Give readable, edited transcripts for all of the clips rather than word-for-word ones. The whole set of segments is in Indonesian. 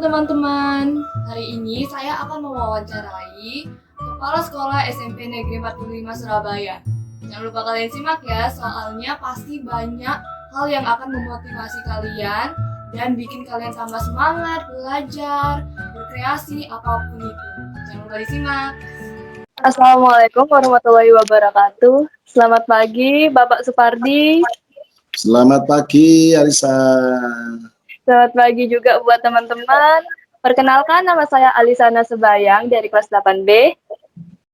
teman-teman, hari ini saya akan mewawancarai Kepala Sekolah SMP Negeri 45 Surabaya. Jangan lupa kalian simak ya, soalnya pasti banyak hal yang akan memotivasi kalian dan bikin kalian tambah semangat, belajar, berkreasi, apapun itu. Jangan lupa disimak. Assalamualaikum warahmatullahi wabarakatuh. Selamat pagi, Bapak Supardi. Selamat pagi, Alisa. Selamat pagi juga buat teman-teman. Perkenalkan, nama saya Alisana Sebayang dari kelas 8B.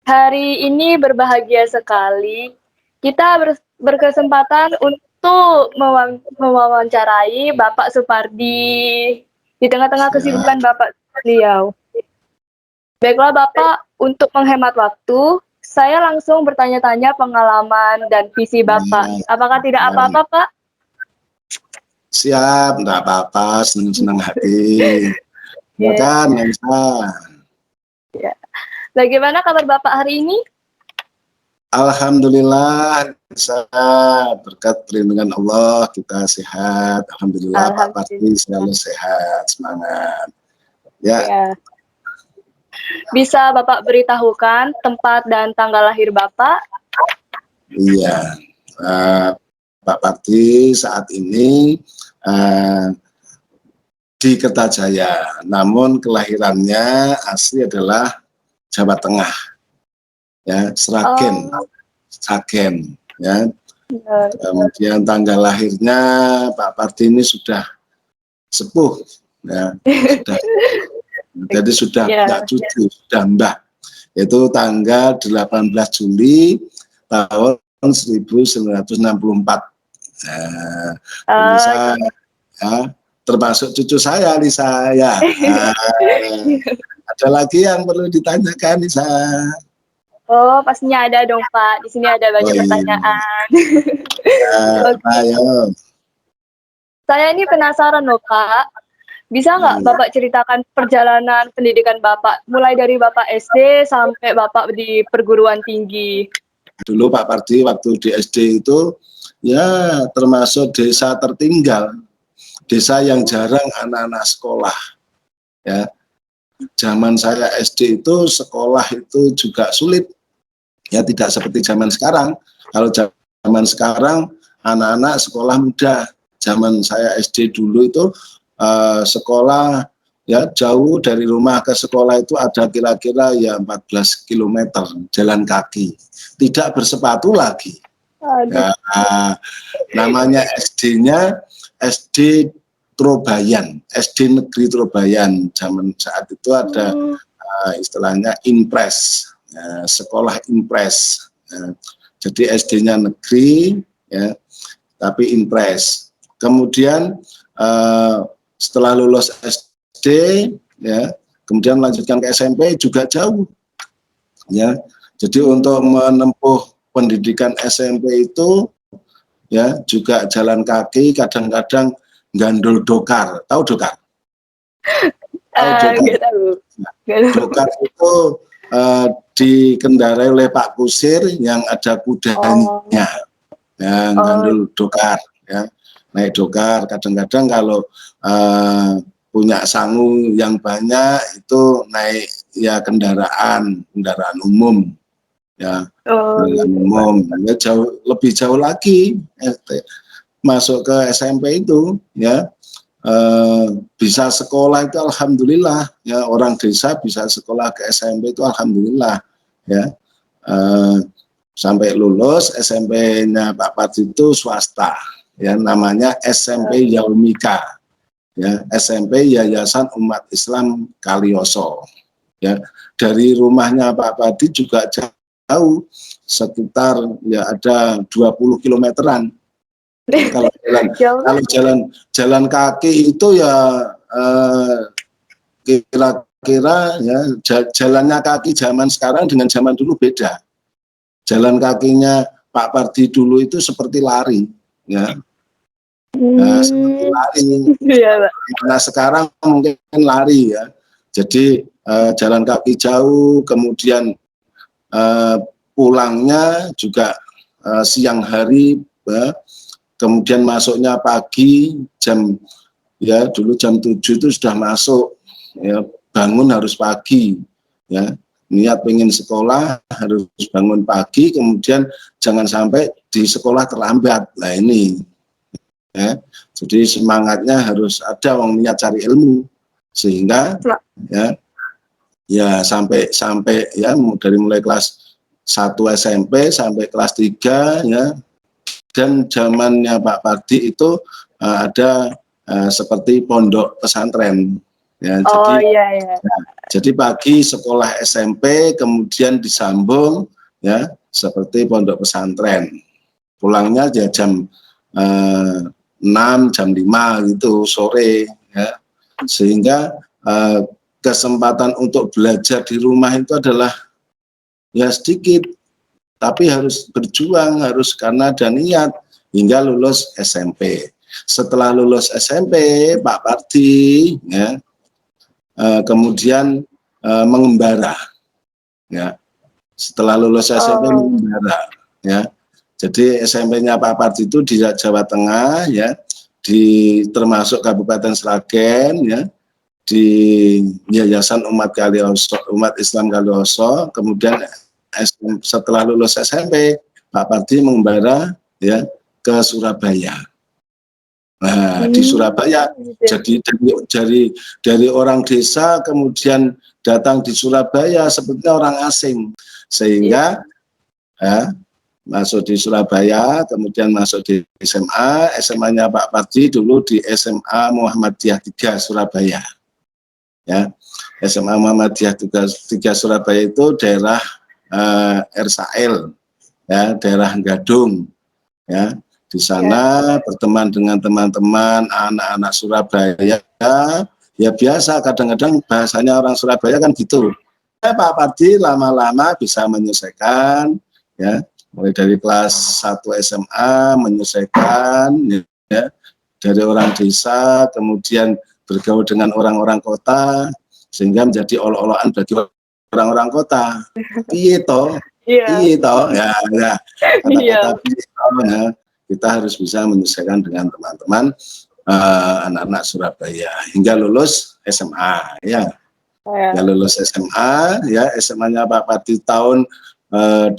Hari ini berbahagia sekali. Kita berkesempatan untuk mewawancarai Bapak Supardi di tengah-tengah kesibukan Bapak beliau. Baiklah Bapak, untuk menghemat waktu, saya langsung bertanya-tanya pengalaman dan visi Bapak. Apakah tidak apa-apa, Pak? Siap, enggak apa-apa, senang-senang hati. Silakan, Alisa. Ya. Bagaimana kabar Bapak hari ini? Alhamdulillah, Alisa, berkat perlindungan Allah kita sehat. Alhamdulillah, Pak Parti selalu sehat, semangat. Ya. Bisa Bapak beritahukan tempat dan tanggal lahir Bapak? Iya, Pak Parti saat ini di Kertajaya, namun kelahirannya asli adalah Jawa Tengah, ya, Sragen, Sragen, ya. Kemudian tanggal lahirnya Pak Parti ini sudah sepuh, ya, jadi sudah nggak cucu, sudah mbah, yaitu tanggal 18 Juli tahun 1964. Lisa, ya, termasuk cucu saya, Lisa, ya. Ada lagi yang perlu ditanyakan, Lisa? Oh, pastinya ada dong, Pak. Di sini ada banyak pertanyaan. Ayo. Saya ini penasaran loh, Pak. Bisa nggak Bapak ceritakan perjalanan pendidikan Bapak, mulai dari Bapak SD sampai Bapak di perguruan tinggi? Dulu Pak Pardi waktu di SD itu ya termasuk desa tertinggal, desa yang jarang anak-anak sekolah. Ya, zaman saya SD itu sekolah itu juga sulit. Ya tidak seperti zaman sekarang. Kalau zaman sekarang anak-anak sekolah mudah. Zaman saya SD dulu itu sekolah ya jauh dari rumah ke sekolah itu ada kira-kira ya 14 km jalan kaki. Tidak bersepatu lagi. Ya, namanya SD-nya SD Trobayan, SD Negeri Trobayan. Zaman saat itu ada istilahnya impres, ya, sekolah impres. Ya. Jadi SD-nya negeri, ya, tapi impres. Kemudian setelah lulus SD, ya, kemudian melanjutkan ke SMP juga jauh. Ya, jadi untuk menempuh pendidikan SMP itu ya juga jalan kaki, kadang-kadang gandul dokar. Tahu dokar? Dokar itu dikendarai oleh Pak Kusir yang ada kudanya, ya, gandul dokar, ya, naik dokar. Kadang-kadang kalau punya sangu yang banyak itu naik ya kendaraan umum. Ya, umum, ya lebih jauh lagi masuk ke SMP itu, ya, bisa sekolah itu alhamdulillah, ya, orang desa bisa sekolah ke SMP itu alhamdulillah, ya, sampai lulus SMP-nya Pak Pardi itu swasta, ya, namanya SMP Yaumika, ya, SMP Yayasan Umat Islam Kaliyoso, ya. Dari rumahnya Pak Pardi juga jauh, sekitar ya ada 20 kilometeran. Kalau jalan kaki itu ya kira-kira ya jalannya kaki zaman sekarang dengan zaman dulu beda. Jalan kakinya Pak Pardi dulu itu seperti lari, ya. Nah, seperti lari. Nah, sekarang mungkin lari, ya. Jadi jalan kaki jauh, kemudian pulangnya juga siang hari, ya. Kemudian masuknya pagi jam, ya, dulu jam 7 itu sudah masuk, ya, bangun harus pagi, ya, niat pengen sekolah harus bangun pagi, kemudian jangan sampai di sekolah terlambat. Nah ini, ya, jadi semangatnya harus ada, wong niat cari ilmu, sehingga ya sampai ya dari mulai kelas 1 SMP sampai kelas 3, ya. Dan zamannya Pak Pardi itu ada seperti pondok pesantren, ya. Oh iya. Jadi pagi sekolah SMP, kemudian disambung, ya, seperti pondok pesantren. Pulangnya ya jam 6, jam 5 gitu sore, ya. Sehingga kesempatan untuk belajar di rumah itu adalah ya sedikit, tapi harus berjuang, harus karena ada niat hingga lulus SMP. Setelah lulus SMP, Pak Pardi, ya, kemudian mengembara, ya. Setelah lulus SMP mengembara, ya. Jadi SMP-nya Pak Pardi itu di Jawa Tengah, ya, termasuk Kabupaten Sragen, ya, di Yayasan Umat Islam Kalioso. Kemudian setelah lulus SMP, Pak Pardi mengembara, ya, ke Surabaya. Nah, di Surabaya, jadi dari orang desa kemudian datang di Surabaya seperti orang asing, sehingga ya, masuk di Surabaya, kemudian masuk di SMA. SMA-nya Pak Pardi dulu di SMA Muhammadiyah 3 Surabaya, ya. SMA Muhammadiyah 3 Surabaya itu daerah Ersael, ya, daerah Gadung, ya. Di sana berteman dengan teman-teman anak-anak Surabaya, ya biasa, kadang-kadang bahasanya orang Surabaya kan gitu. Pak Pardi lama-lama bisa menyelesaikan, ya, mulai dari kelas 1 SMA menyelesaikan, ya, dari orang desa, kemudian bergaul dengan orang-orang kota, sehingga menjadi olo-oloan bagi orang-orang kota. Piye toh? Piye toh? Ya, kata-kata piye toh, ya. Kita harus bisa menyelesaikan dengan teman-teman anak-anak Surabaya hingga lulus SMA, ya. Ya lulus SMA, ya, SMA-nya Pak Pardi tahun 83,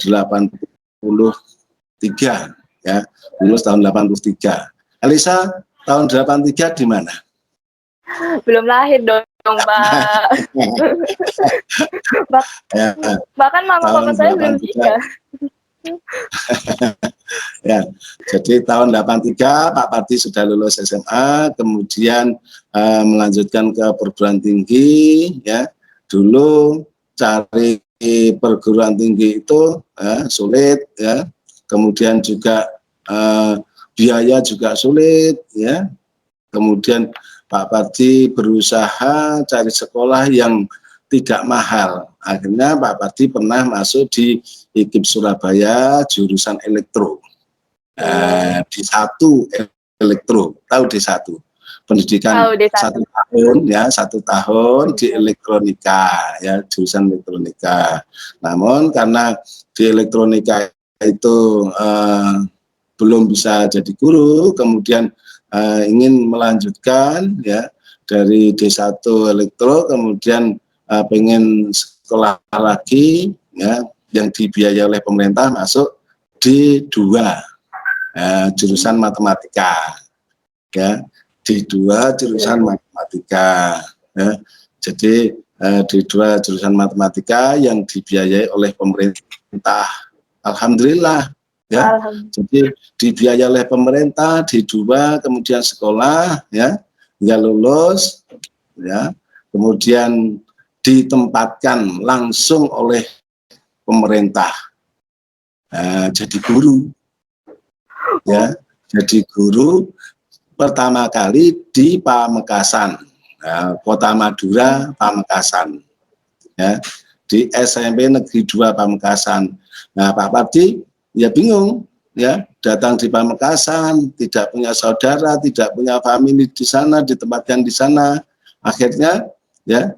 ya, lulus tahun 83. Alisa tahun 83 di mana? Belum lahir dong, Pak. Bahkan mama papa saya belum nikah. Ya, jadi tahun 83 Pak Pardi sudah lulus SMA, kemudian melanjutkan ke perguruan tinggi, ya. Dulu cari perguruan tinggi itu sulit, ya. Kemudian juga biaya juga sulit, ya. Kemudian Pak Pardi berusaha cari sekolah yang tidak mahal. Akhirnya Pak Pardi pernah masuk di IKIP Surabaya jurusan elektro. D1 elektro, tahu D1? Pendidikan 1 tahun, ya, 1 tahun di elektronika, ya, jurusan elektronika. Namun karena di elektronika itu belum bisa jadi guru, kemudian ingin melanjutkan, ya, dari D1 elektro, kemudian pengen sekolah lagi, ya, yang dibiayai oleh pemerintah, masuk D2, jurusan matematika, ya, D2 jurusan matematika, ya. Jadi D2 jurusan matematika yang dibiayai oleh pemerintah, alhamdulillah, ya. Jadi dibiayai oleh pemerintah, D2, kemudian sekolah, ya, hingga lulus, ya, kemudian ditempatkan langsung oleh pemerintah jadi guru, ya, jadi guru pertama kali di Pamekasan, Kota Madura, Pamekasan, ya, di SMP Negeri 2 Pamekasan. Nah, Pak Pardi ya bingung, ya, datang di Pamekasan, tidak punya saudara, tidak punya famili di sana, ditempatkan di sana. Akhirnya, ya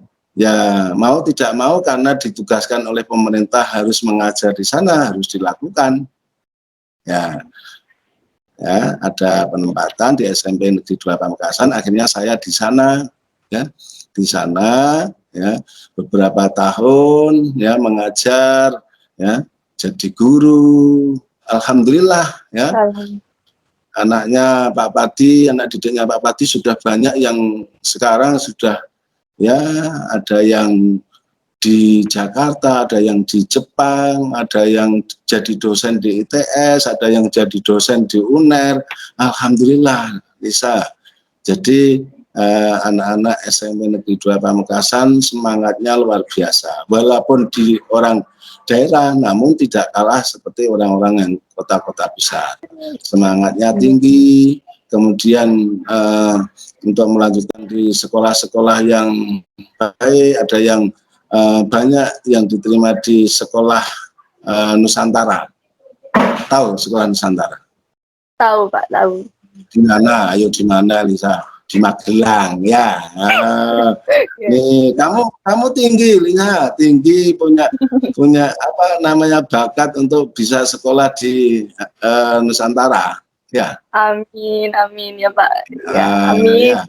mau tidak mau karena ditugaskan oleh pemerintah harus mengajar di sana, harus dilakukan. Ya, ada penempatan di SMP Negeri 2 Pamekasan. Akhirnya saya di sana ya di sana, ya beberapa tahun ya mengajar, ya jadi guru. Alhamdulillah ya. Anaknya Pak Padi, anak didiknya Pak Padi sudah banyak yang sekarang sudah ya ada yang di Jakarta, ada yang di Jepang, ada yang jadi dosen di ITS, ada yang jadi dosen di UNER. Alhamdulillah bisa. Jadi anak-anak SMP Negeri 2 Pamekasan semangatnya luar biasa. Walaupun di orang daerah, namun tidak kalah seperti orang-orang yang kota-kota besar. Semangatnya tinggi, kemudian untuk melanjutkan di sekolah-sekolah yang baik, ada yang banyak yang diterima di sekolah Nusantara. Tahu sekolah Nusantara? Tahu Pak, tahu. Di mana? Ayo di mana, Lisa? Di Magelang, ya. Nih, kamu tinggi, Lisa, tinggi punya apa namanya bakat untuk bisa sekolah di Nusantara, ya. Amin, amin ya Pak. Ya, amin. Ya.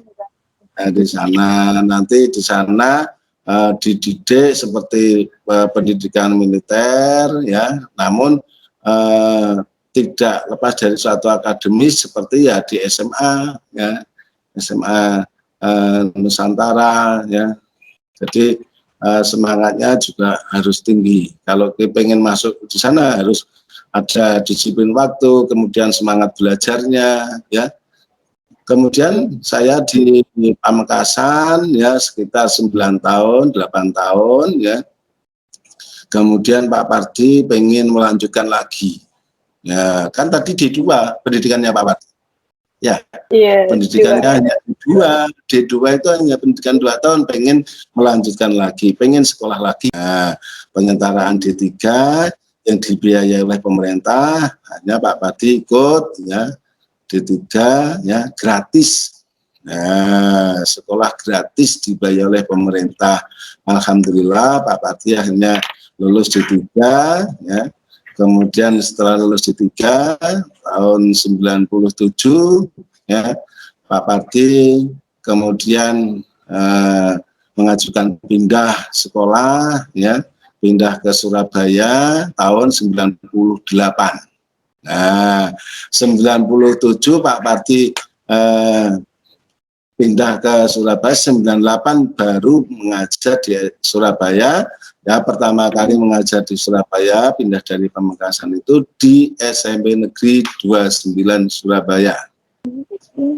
Di sana nanti di sana dididik seperti pendidikan militer, ya. Namun tidak lepas dari suatu akademis seperti ya di SMA, ya SMA Nusantara, ya. Jadi semangatnya juga harus tinggi. Kalau pengen masuk di sana harus ada disiplin waktu, kemudian semangat belajarnya, ya. Kemudian saya di Pamekasan ya sekitar 9 tahun, 8 tahun, ya. Kemudian Pak Pardi pengen melanjutkan lagi. Ya, kan tadi D2 pendidikannya Pak Pardi. Ya, pendidikannya hanya D2 itu hanya pendidikan 2 tahun, pengen melanjutkan lagi, pengen sekolah lagi. Nah, penyetaraan D3 yang dibiayai oleh pemerintah, hanya Pak Pardi ikut, ya, D3 ya gratis. Nah, sekolah gratis dibayar oleh pemerintah. Alhamdulillah Pak Pardi akhirnya lulus D3, ya. Kemudian setelah lulus D3 tahun 97, ya, Pak Pardi kemudian mengajukan pindah sekolah, ya, pindah ke Surabaya tahun 98. Nah, 97 Pak Pardi pindah ke Surabaya, 98 baru mengajar di Surabaya. Ya, pertama kali mengajar di Surabaya, pindah dari Pamekasan itu di SMP Negeri 29 Surabaya.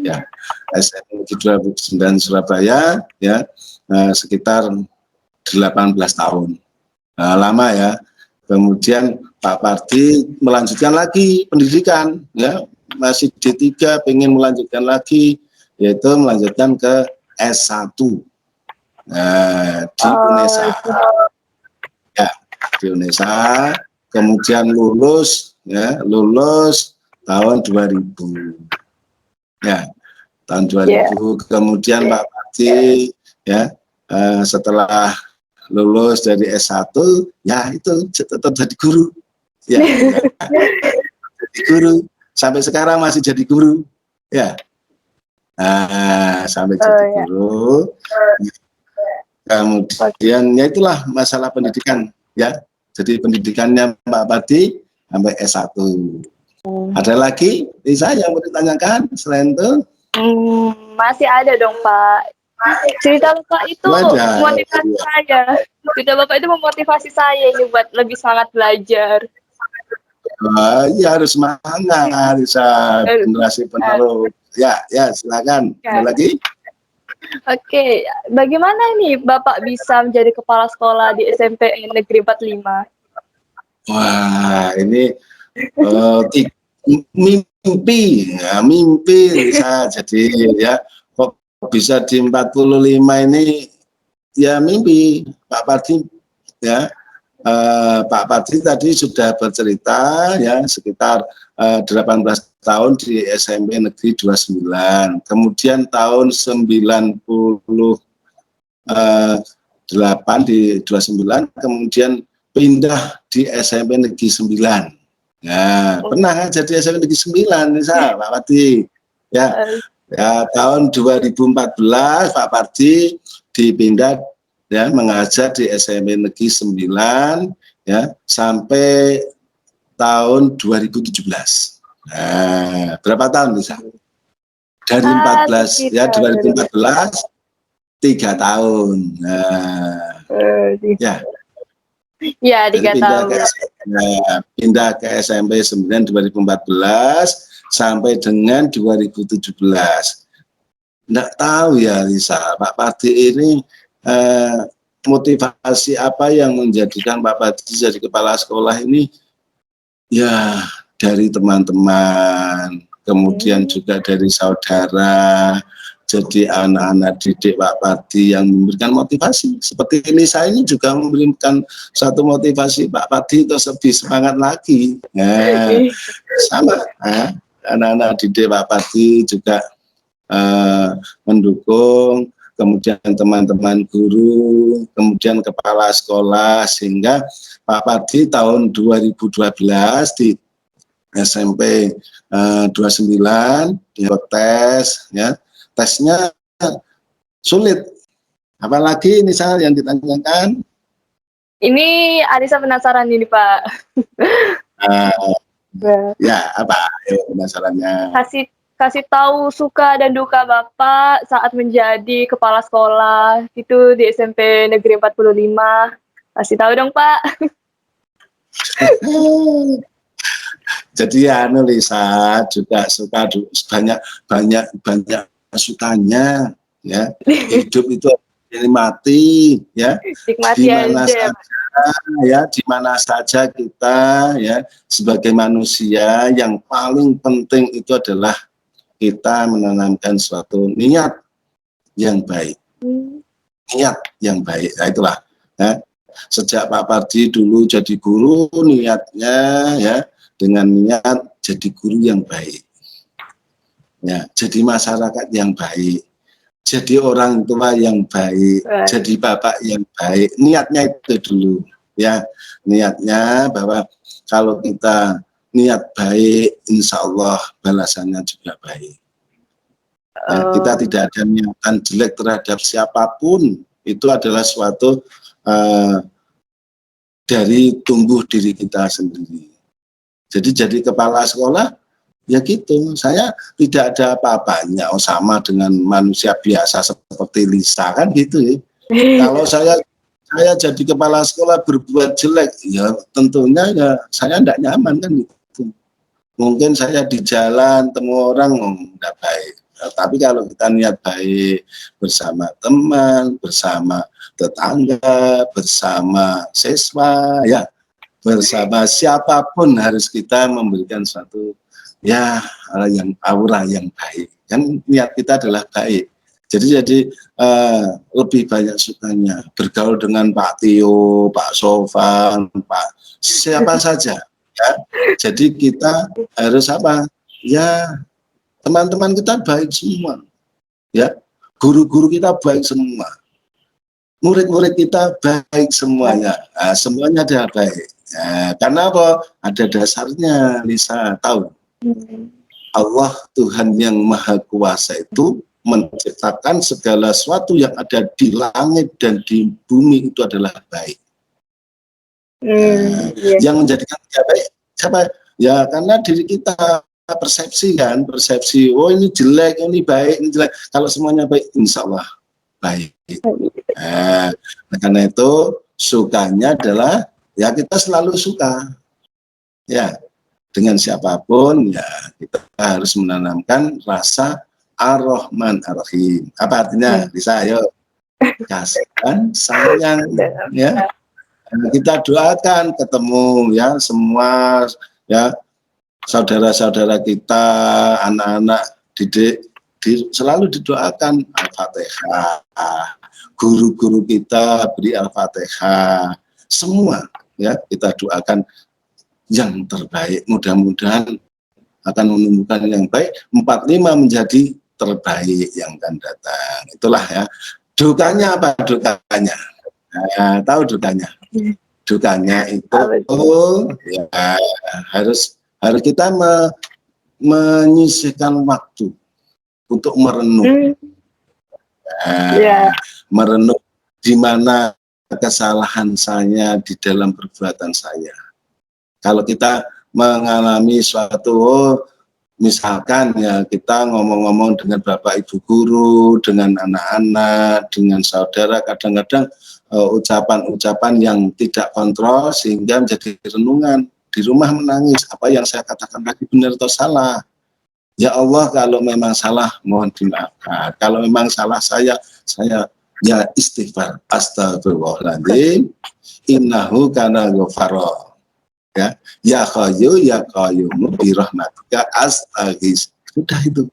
Ya, SMP Negeri 29 Surabaya, ya, sekitar 18 tahun. Nah, lama ya. Kemudian Pak Pardi melanjutkan lagi pendidikan, ya, masih D3 pengen melanjutkan lagi, yaitu melanjutkan ke S1 di UNESA, ya, di UNESA. Kemudian lulus, ya, lulus tahun 2000, ya, tahun 2000. Kemudian Pak Pardi, ya, setelah lulus dari S1, ya itu tetap jadi guru, ya, jadi guru sampai sekarang masih jadi guru, ya, sampai jadi guru. Kemudian ya itulah masalah pendidikan, ya. Jadi pendidikannya Pak Pardi sampai S1. Ada lagi Lisa yang mau ditanyakan selain itu? Masih ada dong Pak. Cerita Bapak itu memotivasi saya. Cerita Bapak itu memotivasi saya ini buat lebih semangat belajar. Ya harus semangat, bisa generasi penerus. Ya, silakan. Ada lagi? Oke, bagaimana nih Bapak bisa menjadi kepala sekolah di SMP Negeri 45? Wah, ini mimpi bisa jadi, ya. Kok bisa di 45 ini, ya mimpi Pak Pardi, ya. Pak Pardi tadi sudah bercerita, ya, sekitar 18 tahun di SMP Negeri 29. Kemudian tahun 98 di 29, kemudian pindah di SMP Negeri 9. Nah, pernah kan jadi SMP Negeri 9, misal Pak Pardi, ya. Ya, tahun 2014 Pak Pardi dipindah ya mengajar di SMP Negeri 9 ya sampai tahun 2017. Nah, berapa tahun bisa? Dari 14 ya Sekitar 2014 3 tahun. Nah, ya. Ya, Jadi 3 tahun. pindah ke SMP 9 2014 sampai dengan 2017. Nggak tahu ya Lisa, Pak Pardi ini motivasi apa yang menjadikan Pak Pardi jadi kepala sekolah ini? Ya dari teman-teman, kemudian juga dari saudara. Jadi anak-anak didik Pak Pardi yang memberikan motivasi. Seperti ini saya ini juga memberikan satu motivasi Pak Pardi untuk lebih semangat lagi. Nah, sama anak-anak didik Pak Pardi juga mendukung, kemudian teman-teman guru, kemudian kepala sekolah, sehingga Pak Pardi tahun 2012 di SMP 29 dia tes ya. Tesnya sulit. Apalagi misalnya yang ditanyakan. Ini Anissa penasaran ini Pak. Ya apa? Ayo penasarannya. Kasih tahu suka dan duka Bapak saat menjadi kepala sekolah itu di SMP Negeri 45. Kasih tahu dong Pak. Jadi ya Lisa juga suka banyak sukanya ya. Hidup itu ini mati ya. Nikmati aja. Di mana saja kita ya sebagai manusia yang paling penting itu adalah kita menanamkan suatu niat yang baik. Niat yang baik. Nah, itulah ya. Sejak Pak Pardi dulu jadi guru niatnya ya dengan niat jadi guru yang baik. Ya, jadi masyarakat yang baik, jadi orang tua yang baik, jadi bapak yang baik. Niatnya itu dulu, ya. Niatnya bahwa kalau kita niat baik, insya Allah balasannya juga baik. Ya, kita tidak ada niatan jelek terhadap siapapun. Itu adalah suatu dari tumbuh diri kita sendiri. Jadi kepala sekolah ya gitu, saya tidak ada apa-apanya sama dengan manusia biasa seperti Lisa kan gitu ya. Kalau saya jadi kepala sekolah berbuat jelek, ya tentunya ya saya tidak nyaman kan gitu. Mungkin saya di jalan temu orang tidak baik. Tapi kalau kita niat baik bersama teman, bersama tetangga, bersama siswa, ya bersama siapapun harus kita memberikan suatu ya yang aura yang baik. Kan niat kita adalah baik. Jadi lebih banyak sukanya bergaul dengan Pak Tio, Pak Sofan, Pak siapa saja. Ya. Jadi kita harus apa? Ya teman-teman kita baik semua. Ya guru-guru kita baik semua. Murid-murid kita baik semuanya. Nah, semuanya adalah baik. Nah, karena apa? Ada dasarnya, Lisa tahu. Allah Tuhan yang Maha Kuasa itu menciptakan segala sesuatu yang ada di langit dan di bumi itu adalah baik. Yang menjadikan dia baik siapa? Ya karena diri kita persepsi kan, persepsi. Oh ini jelek, ini baik, ini jelek. Kalau semuanya baik, insya Allah baik. Nah, karena itu sukanya adalah ya kita selalu suka. Ya. Dengan siapapun ya kita harus menanamkan rasa Ar-Rahman Ar-Rahim. Apa artinya? Bisa ayo kasihkan sayang ya. Kita doakan ketemu ya semua ya saudara-saudara kita, anak-anak didik selalu didoakan Al-Fatihah. Guru-guru kita beri Al-Fatihah. Semua ya kita doakan yang terbaik, mudah-mudahan akan menemukan yang baik. 45 menjadi terbaik yang akan datang. Itulah ya. Dukanya apa dukanya? Nah, tahu dukanya? Dukanya itu ya harus kita menyisihkan waktu untuk merenung. Ya. Merenung di mana kesalahan saya di dalam perbuatan saya. Kalau kita mengalami suatu, misalkan ya kita ngomong-ngomong dengan bapak ibu guru, dengan anak-anak, dengan saudara, kadang-kadang ucapan-ucapan yang tidak kontrol sehingga menjadi renungan. Di rumah menangis, apa yang saya katakan tadi benar atau salah? Ya Allah, kalau memang salah mohon dimaafkan. Kalau memang salah saya ya istighfar, astagfirullahaladzim, innahu kana ghafara. Ya Qayyum ya Qayyum bi rahmatika astaghis. Sudah itu.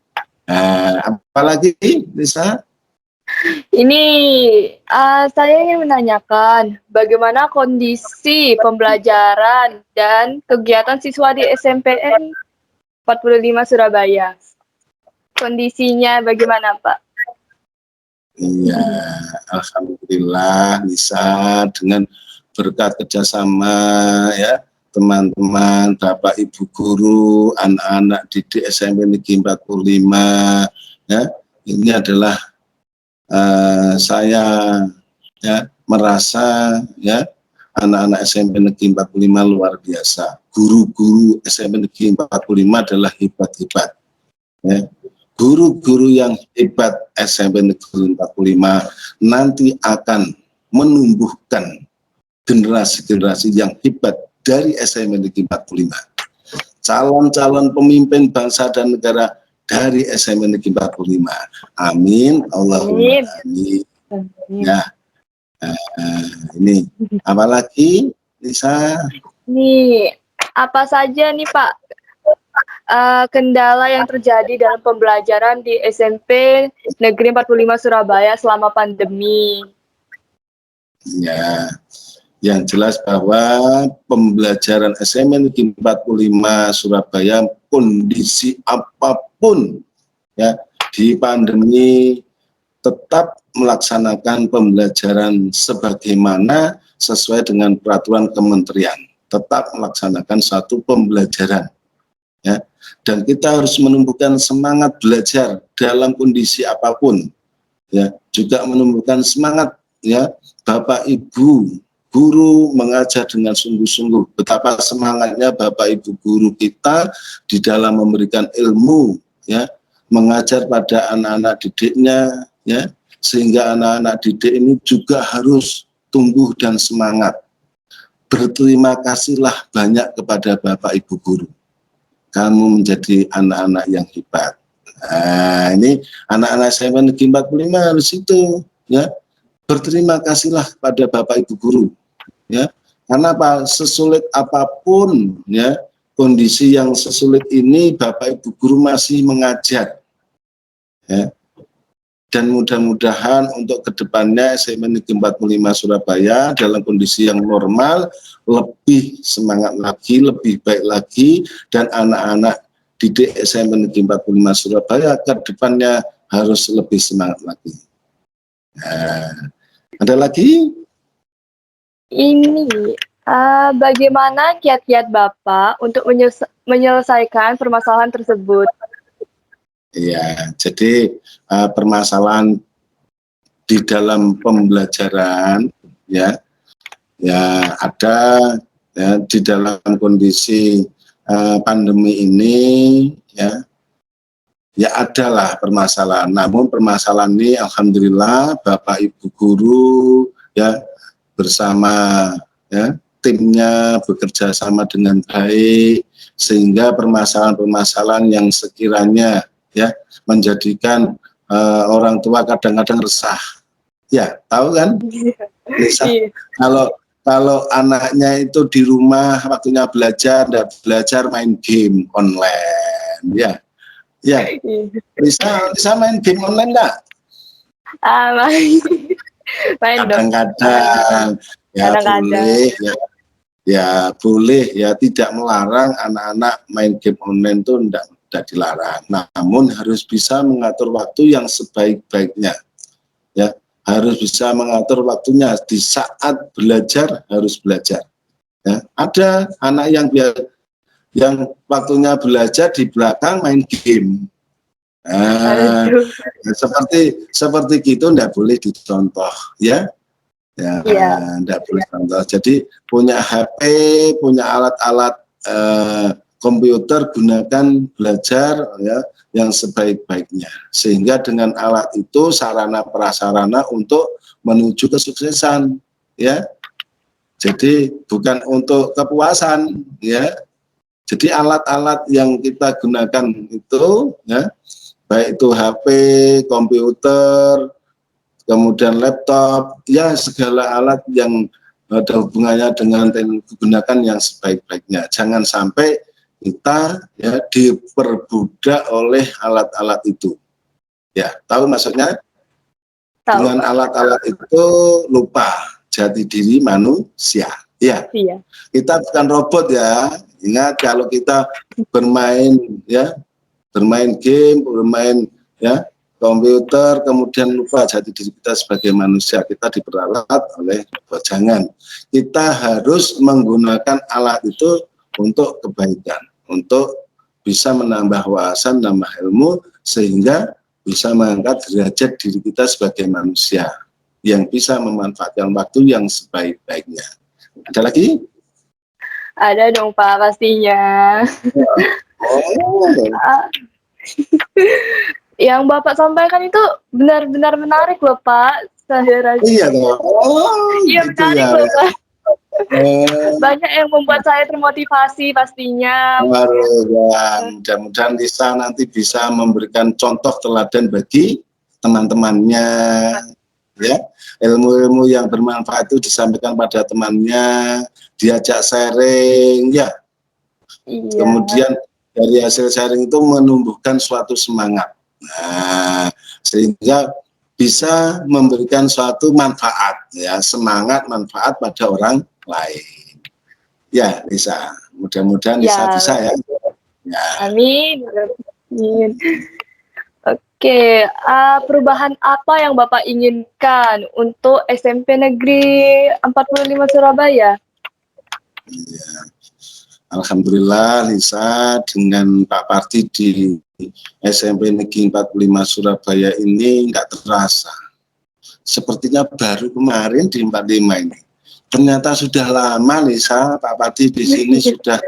Apalagi bisa? Ini saya ingin menanyakan bagaimana kondisi pembelajaran dan kegiatan siswa di SMPN 45 Surabaya. Kondisinya bagaimana, Pak? Iya, alhamdulillah bisa dengan berkat kerjasama ya teman-teman, Bapak Ibu guru, anak-anak didik SMP Negeri 45 ya. Ini adalah saya ya merasa ya anak-anak SMP Negeri 45 luar biasa. Guru-guru SMP Negeri 45 adalah hebat-hebat. Ya. Guru-guru yang hebat SMP Negeri 45 nanti akan menumbuhkan generasi-generasi yang hebat dari SMP Negeri 45. Calon-calon pemimpin bangsa dan negara dari SMP Negeri 45. Amin. Allahumma amin. Ya. Ini apalagi Lisa? Nih, apa saja nih Pak kendala yang terjadi dalam pembelajaran di SMP Negeri 45 Surabaya selama pandemi? Ya, yang jelas bahwa pembelajaran SMP Negeri 45 Surabaya kondisi apapun ya di pandemi tetap melaksanakan pembelajaran sebagaimana sesuai dengan peraturan kementerian, tetap melaksanakan satu pembelajaran ya, dan kita harus menumbuhkan semangat belajar dalam kondisi apapun ya, juga menumbuhkan semangat ya Bapak Ibu guru mengajar dengan sungguh-sungguh. Betapa semangatnya Bapak Ibu guru kita di dalam memberikan ilmu ya, mengajar pada anak-anak didiknya ya, sehingga anak-anak didik ini juga harus tumbuh dan semangat. Berterima kasihlah banyak kepada Bapak Ibu guru. Kamu menjadi anak-anak yang hebat. Nah, ini anak-anak SMP Negeri 45 harus itu ya. Berterima kasihlah kepada Bapak Ibu guru ya. Karena apa? Sesulit apapun ya, kondisi yang sesulit ini Bapak Ibu guru masih mengajar. Ya. Dan mudah-mudahan untuk kedepannya SMP Negeri 45 Surabaya dalam kondisi yang normal, lebih semangat lagi, lebih baik lagi, dan anak-anak didik SMP Negeri 45 Surabaya kedepannya harus lebih semangat lagi. Nah, ada lagi? Ini bagaimana kiat-kiat Bapak untuk menyelesaikan permasalahan tersebut? Ya, jadi permasalahan di dalam pembelajaran ya ada ya, di dalam kondisi pandemi ini ya adalah permasalahan. Namun permasalahan ini alhamdulillah Bapak Ibu guru ya bersama ya timnya bekerja sama dengan baik sehingga permasalahan-permasalahan yang sekiranya ya menjadikan orang tua kadang-kadang resah. Ya, tahu kan? Bisa. Kalau anaknya itu di rumah waktunya belajar main game online, ya. Ya. Bisa main game online enggak? Main kadang-kadang ya boleh ya boleh ya, tidak melarang anak-anak main game online itu tidak dilarang, namun harus bisa mengatur waktu yang sebaik-baiknya ya, harus bisa mengatur waktunya di saat belajar harus belajar ya. Ada anak yang waktunya belajar di belakang main game Nah, Aduh. seperti gitu ndak boleh dicontoh ya. Ya, Iya, ndak boleh contoh. Jadi punya HP, punya alat-alat komputer, gunakan belajar ya yang sebaik-baiknya. Sehingga dengan alat itu sarana prasarana untuk menuju kesuksesan ya. Jadi bukan untuk kepuasan ya. Jadi alat-alat yang kita gunakan itu ya, baik itu HP, komputer, kemudian laptop, ya segala alat yang ada hubungannya dengan teknologi gunakan yang sebaik-baiknya. Jangan sampai kita ya diperbudak oleh alat-alat itu. Ya, tahu maksudnya? tahu Dengan Pak. alat-alat itu lupa jati diri manusia. Ya, Iya, kita bukan robot ya. Ingat kalau kita bermain ya, bermain game, bermain ya komputer, kemudian lupa jati diri kita sebagai manusia, kita diperalat oleh robot. Jangan. Kita harus menggunakan alat itu untuk kebaikan, untuk bisa menambah wawasan, nambah ilmu, sehingga bisa mengangkat derajat diri kita sebagai manusia yang bisa memanfaatkan waktu yang sebaik-baiknya. Ada lagi? ada dong Pak pastinya. Oh, Ah, yang Bapak sampaikan itu benar-benar menarik loh Pak. Saya iya toh. Oh, iya gitu menarik ya. loh Pak. Oh, Banyak yang membuat saya termotivasi pastinya. baru ya, mudah-mudahan Lisa nanti bisa memberikan contoh teladan bagi teman-temannya, ya. Ilmu-ilmu yang bermanfaat itu disampaikan pada temannya, diajak sharing, ya. Iya, Kemudian dari hasil sharing itu menumbuhkan suatu semangat. Nah, sehingga bisa memberikan suatu manfaat, ya, semangat manfaat pada orang lain. Ya, Lisa. Mudah-mudahan Lisa ya, bisa ya. Ya. amin. Amin. Oke, perubahan apa yang Bapak inginkan untuk SMP Negeri 45 Surabaya? Ya. Alhamdulillah Lisa dengan Pak Parti di SMP Negeri 45 Surabaya ini nggak terasa. Sepertinya baru kemarin di 45 ini. Ternyata sudah lama Lisa, Pak Parti di sini sudah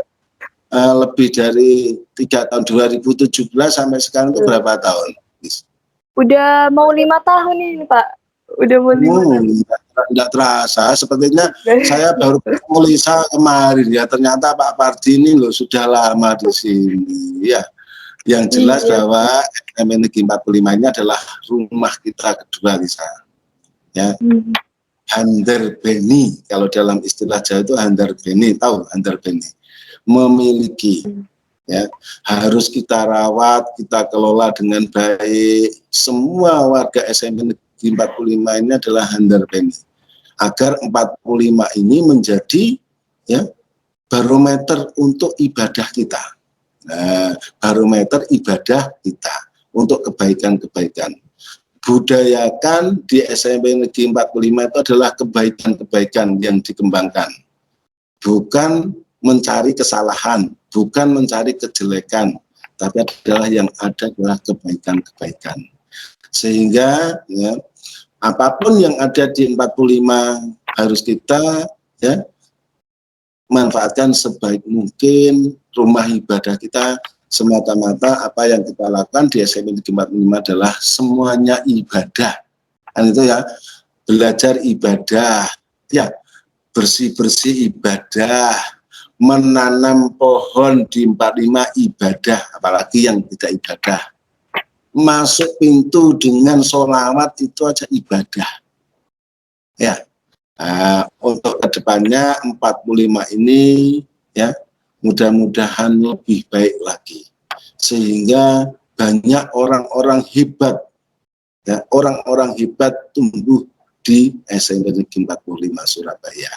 lebih dari 3 tahun, 2017 sampai sekarang itu berapa tahun? Udah mau 5 tahun ini Pak. Udah mau 5 tahun. Enggak terasa. Sepertinya saya baru ketemu Lisa kemarin ya. Ternyata Pak Pardi ini loh sudah lama di sini. Ya, yang jelas Iya. bahwa SMP Negeri 45 ini adalah rumah kita kedua Lisa. Ya, Handar Beni. Kalau dalam istilah Jawa itu Handar Beni. Tahu Handar Beni? Memiliki. Ya, harus kita rawat, kita kelola dengan baik. Semua warga SMP Negeri 45 ini adalah Handar Beni. Agar 45 ini menjadi ya barometer untuk ibadah kita. Nah, barometer ibadah kita untuk kebaikan-kebaikan. Budayakan di SMP Negeri 45 itu adalah kebaikan-kebaikan yang dikembangkan. Bukan mencari kesalahan, bukan mencari kejelekan, tapi adalah yang ada adalah kebaikan-kebaikan. Sehingga ya, apapun yang ada di 45 harus kita ya manfaatkan sebaik mungkin. Rumah ibadah kita semata-mata apa yang kita lakukan di SMP Negeri 45 adalah semuanya ibadah. Kan itu ya, belajar ibadah, ya bersih-bersih ibadah, menanam pohon di 45 ibadah, apalagi yang tidak ibadah. Masuk pintu dengan sholawat itu aja ibadah. Ya, untuk kedepannya 45 ini ya mudah-mudahan lebih baik lagi. Sehingga banyak orang-orang hebat, ya, orang-orang hebat tumbuh di SMP Negeri 45 Surabaya.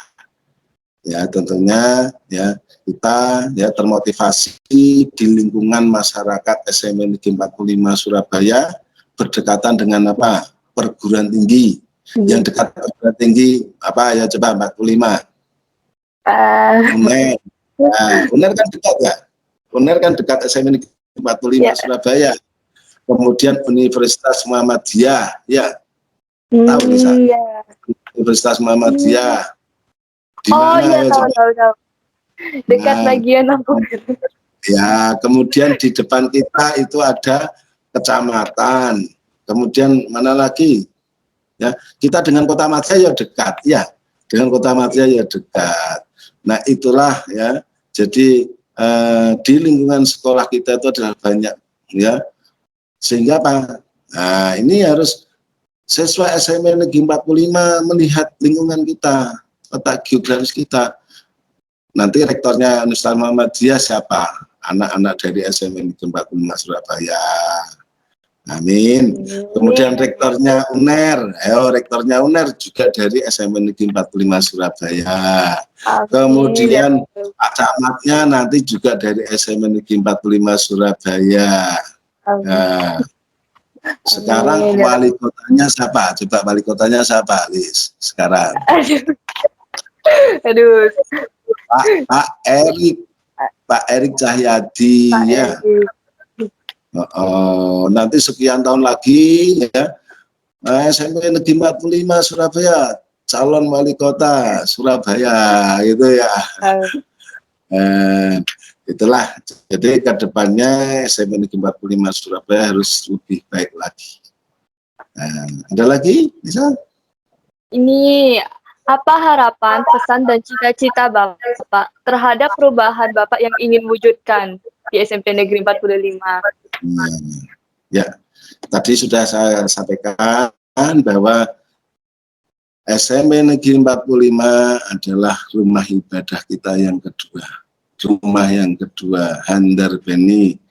Ya tentunya ya kita ya termotivasi di lingkungan masyarakat SMP Negeri 45 Surabaya berdekatan dengan apa? Perguruan tinggi. Yang dekat perguruan tinggi apa ya coba 45. UNER. Nah, UNER kan dekat ya. UNER kan dekat SMP Negeri 45 Ya. Surabaya. kemudian Universitas Muhammadiyah, ya, tahu Lisa? Iya. Universitas Muhammadiyah. Di Oh mana iya, ya tahu, coba? tahu, tahu. Dekat Nah, bagian aku. ya, kemudian di depan kita itu ada kecamatan. Kemudian mana lagi? Ya, kita dengan Kota Madia ya dekat, ya. Dengan Kota Madia ya dekat. Nah, itulah ya. Jadi di lingkungan sekolah kita itu adalah banyak, ya. Sehingga apa? Nah, ini harus siswa SMA Negeri 45 melihat lingkungan kita, peta geografis kita. Nanti rektornya Universitas Muhammadiyah siapa? Anak-anak dari SMA Negeri 45 Surabaya. Amin. Kemudian rektornya UNER, rektornya UNER juga dari SMA Negeri 45 Surabaya. Kemudian Pak Camatnya nanti juga dari SMA Negeri 45 Surabaya. Nah, sekarang wali kotanya siapa? Coba wali kotanya siapa, Lis? Sekarang. Aduh. Pak Erik Cahyadi, ya. Nanti sekian tahun lagi, ya. SMP Negeri 45 Surabaya, calon wali kota Surabaya, gitu ya. Itulah. Jadi ke depannya SMP Negeri 45 Surabaya harus lebih baik lagi. Ada lagi, bisa? Ini apa harapan, pesan, dan cita-cita Bapak terhadap perubahan Bapak yang ingin wujudkan di SMP Negeri 45? Ya, tadi sudah saya sampaikan bahwa SMP Negeri 45 adalah rumah ibadah kita yang kedua. Rumah yang kedua, Handar Beni.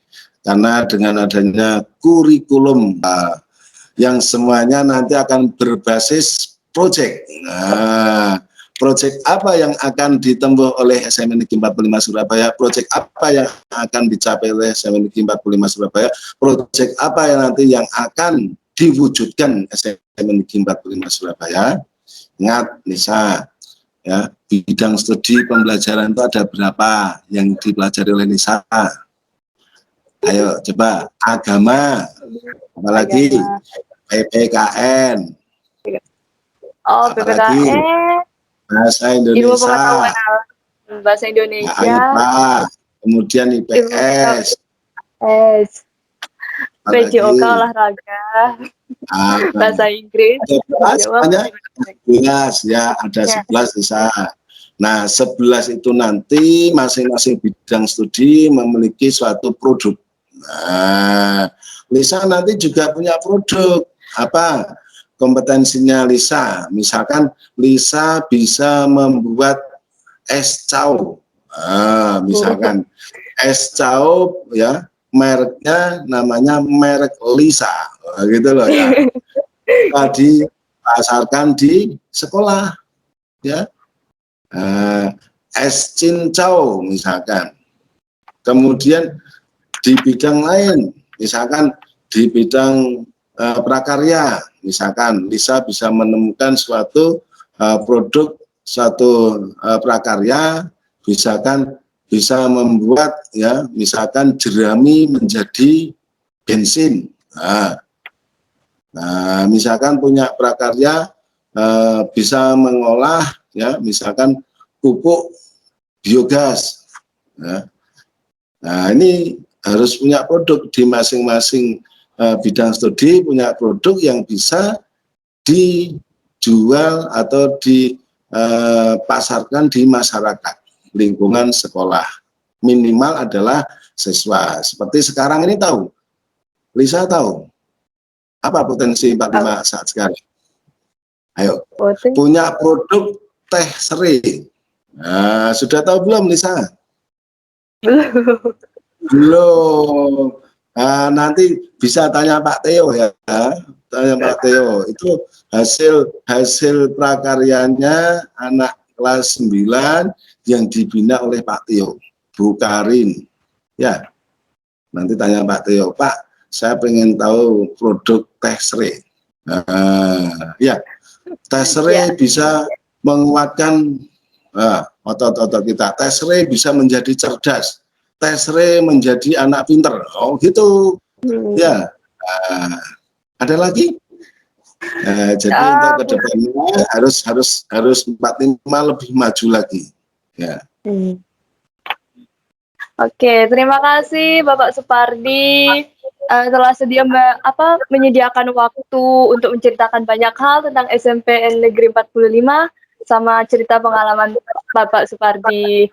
Karena dengan adanya kurikulum yang semuanya nanti akan berbasis proyek. Nah, proyek apa yang akan ditempuh oleh SMA Negeri 45 Surabaya? Proyek apa yang akan dicapai oleh SMA Negeri 45 Surabaya? Proyek apa yang nanti yang akan diwujudkan SMA Negeri 45 Surabaya? Ingat, Nisa, ya, bidang studi pembelajaran itu ada berapa yang dipelajari oleh Nisa? Ayo, coba agama, apalagi PPKN. Oh, PPKN. Bahasa Ilmu Indonesia. pengetahuan bahasa Indonesia. IPA, kemudian IPS. PJOK olahraga. Bahasa Inggris. Ada 11 ya, ada 11 bisa. Nah, 11 itu nanti masing-masing bidang studi memiliki suatu produk. Nah, Lisa nanti juga punya produk. Apa kompetensinya Lisa? Misalkan Lisa bisa membuat es cao. Misalkan es cao, ya, mereknya namanya merek Lisa, gitu loh ya. Tadi pasarkan di sekolah, ya. Es cincau misalkan. Kemudian di bidang lain, misalkan di bidang prakarya, misalkan Lisa bisa menemukan suatu produk, suatu prakarya, misalkan bisa membuat, ya, misalkan jerami menjadi bensin. Nah, misalkan punya prakarya bisa mengolah, ya, misalkan pupuk biogas. Ya. Nah, ini harus punya produk di masing-masing bidang studi, punya produk yang bisa dijual atau dipasarkan di masyarakat lingkungan sekolah. Minimal adalah siswa. Seperti sekarang ini tahu, Lisa tahu apa potensi 45 saat sekarang? Ayo, punya produk teh serai. Nah, sudah tahu belum, Lisa? Belum. Nah, nanti bisa tanya Pak Theo, ya. Tanya Pak Theo. Itu hasil prakaryanya anak kelas 9 yang dibina oleh Pak Theo, Bu Karin. Ya. Nanti tanya Pak Theo, Pak, saya pengen tahu produk teh serai. Ya. Teh serai bisa menguatkan otot-otot kita. Teh serai bisa menjadi cerdas. Teh serai menjadi anak pinter. Oh gitu. Ya. Nah, ada lagi? Jadi untuk Ah, kedepannya harus 45 lebih maju lagi. Ya. Oke, terima kasih Bapak Supardi telah sedia menyediakan waktu untuk menceritakan banyak hal tentang SMPN Negeri 45 sama cerita pengalaman Bapak Supardi.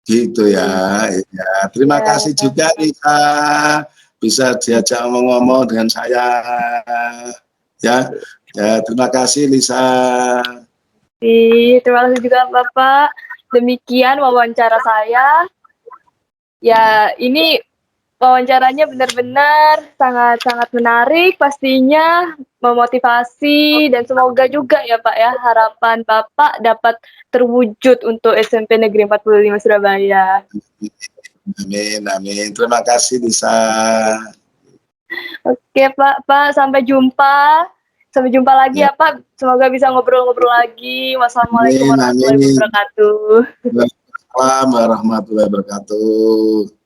Gitu ya. Ya. Terima Ya, kasih juga Lisa bisa diajak ngomong-ngomong dengan saya. Ya. Ya, terima kasih Lisa. terima kasih juga Bapak. Demikian wawancara saya. Ya, ini wawancaranya benar-benar sangat-sangat menarik, pastinya memotivasi dan semoga juga ya Pak ya harapan Bapak dapat terwujud untuk SMP Negeri 45 Surabaya. Amin, amin. Terima kasih Lisa. Oke Pak, sampai jumpa. Sampai jumpa lagi Ya, ya Pak. Semoga bisa ngobrol-ngobrol lagi. Wassalamualaikum amin, warahmatullahi amin. wabarakatuh. Waalaikumsalam warahmatullahi wabarakatuh.